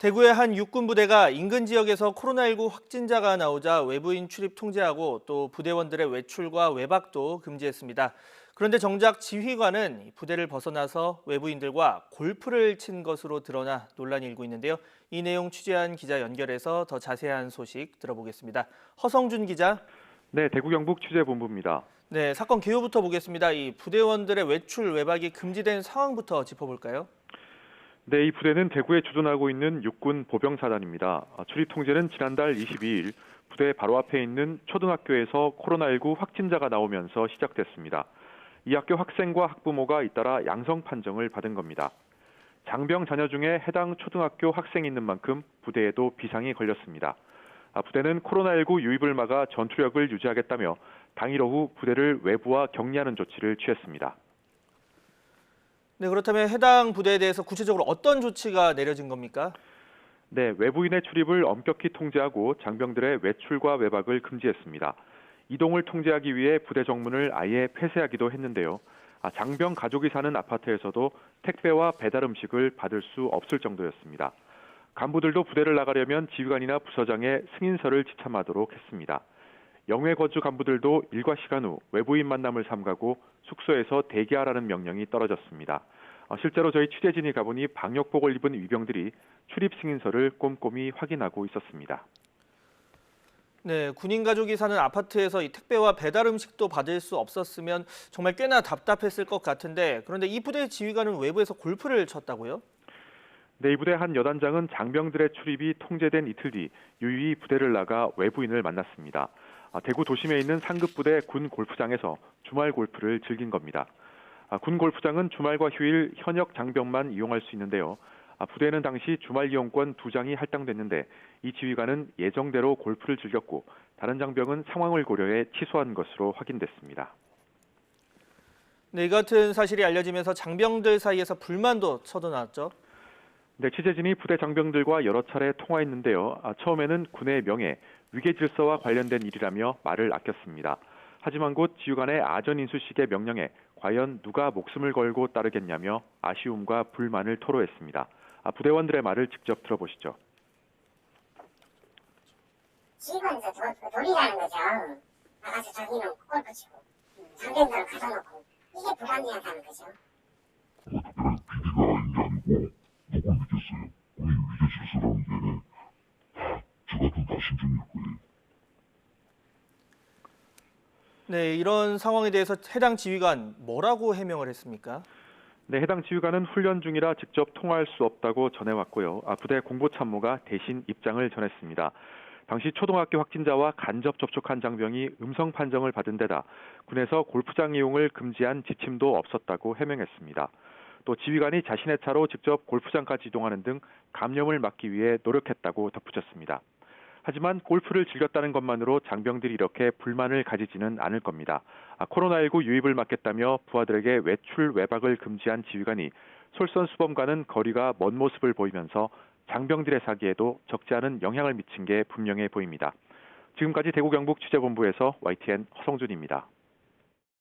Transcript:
대구의 한 육군 부대가 인근 지역에서 코로나19 확진자가 나오자 외부인 출입 통제하고 또 부대원들의 외출과 외박도 금지했습니다. 그런데 정작 지휘관은 부대를 벗어나서 외부인들과 골프를 친 것으로 드러나 논란이 일고 있는데요. 이 내용 취재한 기자 연결해서 더 자세한 소식 들어보겠습니다. 허성준 기자. 네, 대구 경북 취재본부입니다. 네, 사건 개요부터 보겠습니다. 이 부대원들의 외출, 외박이 금지된 상황부터 짚어볼까요? 네, 이 부대는 대구에 주둔하고 있는 육군 보병사단입니다. 출입 통제는 지난달 22일 부대 바로 앞에 있는 초등학교에서 코로나19 확진자가 나오면서 시작됐습니다. 이 학교 학생과 학부모가 잇따라 양성 판정을 받은 겁니다. 장병 자녀 중에 해당 초등학교 학생이 있는 만큼 부대에도 비상이 걸렸습니다. 부대는 코로나19 유입을 막아 전투력을 유지하겠다며 당일 오후 부대를 외부와 격리하는 조치를 취했습니다. 네, 그렇다면 해당 부대에 대해서 구체적으로 어떤 조치가 내려진 겁니까? 네, 외부인의 출입을 엄격히 통제하고 장병들의 외출과 외박을 금지했습니다. 이동을 통제하기 위해 부대 정문을 아예 폐쇄하기도 했는데요. 장병 가족이 사는 아파트에서도 택배와 배달 음식을 받을 수 없을 정도였습니다. 간부들도 부대를 나가려면 지휘관이나 부서장의 승인서를 지참하도록 했습니다. 영외 거주 간부들도 일과 시간 후 외부인 만남을 삼가고 숙소에서 대기하라는 명령이 떨어졌습니다. 실제로 저희 취재진이 가보니 방역복을 입은 위병들이 출입 승인서를 꼼꼼히 확인하고 있었습니다. 네, 군인 가족이 사는 아파트에서 이 택배와 배달 음식도 받을 수 없었으면 정말 꽤나 답답했을 것 같은데, 그런데 이 부대 지휘관은 외부에서 골프를 쳤다고요? 네, 이 부대 한 여단장은 장병들의 출입이 통제된 이틀 뒤 유유히 부대를 나가 외부인을 만났습니다. 대구 도심에 있는 상급 부대 군 골프장에서 주말 골프를 즐긴 겁니다. 군 골프장은 주말과 휴일 현역 장병만 이용할 수 있는데요. 부대는 당시 주말 이용권 2장이 할당됐는데 이 지휘관은 예정대로 골프를 즐겼고 다른 장병은 상황을 고려해 취소한 것으로 확인됐습니다. 네, 이 같은 사실이 알려지면서 장병들 사이에서 불만도 터져나왔죠. 네, 취재진이 부대 장병들과 여러 차례 통화했는데요. 처음에는 군의 명예, 위계 질서와 관련된 일이라며 말을 아꼈습니다. 하지만 곧 지휘관의 아전 인수식의 명령에 과연 누가 목숨을 걸고 따르겠냐며 아쉬움과 불만을 토로했습니다. 부대원들의 말을 직접 들어보시죠. 지휘관에서 돌이라는 거죠. 나가서 자기는 골프 치고 장병들을 가둬놓고 이게 불합리하다는 거죠. 특별한 비리가 있는 게 아니고 누굴 믿겠어요? 우리 위계 질서라는 게 저 같은 다 신중일 거예요. 네, 이런 상황에 대해서 해당 지휘관 뭐라고 해명을 했습니까? 네, 해당 지휘관은 훈련 중이라 직접 통화할 수 없다고 전해왔고요. 부대 공보참모가 대신 입장을 전했습니다. 당시 초등학교 확진자와 간접 접촉한 장병이 음성 판정을 받은 데다 군에서 골프장 이용을 금지한 지침도 없었다고 해명했습니다. 또 지휘관이 자신의 차로 직접 골프장까지 이동하는 등 감염을 막기 위해 노력했다고 덧붙였습니다. 하지만 골프를 즐겼다는 것만으로 장병들이 이렇게 불만을 가지지는 않을 겁니다. 코로나19 유입을 막겠다며 부하들에게 외출, 외박을 금지한 지휘관이 솔선수범과는 거리가 먼 모습을 보이면서 장병들의 사기에도 적지 않은 영향을 미친 게 분명해 보입니다. 지금까지 대구 경북 취재본부에서 YTN 허성준입니다.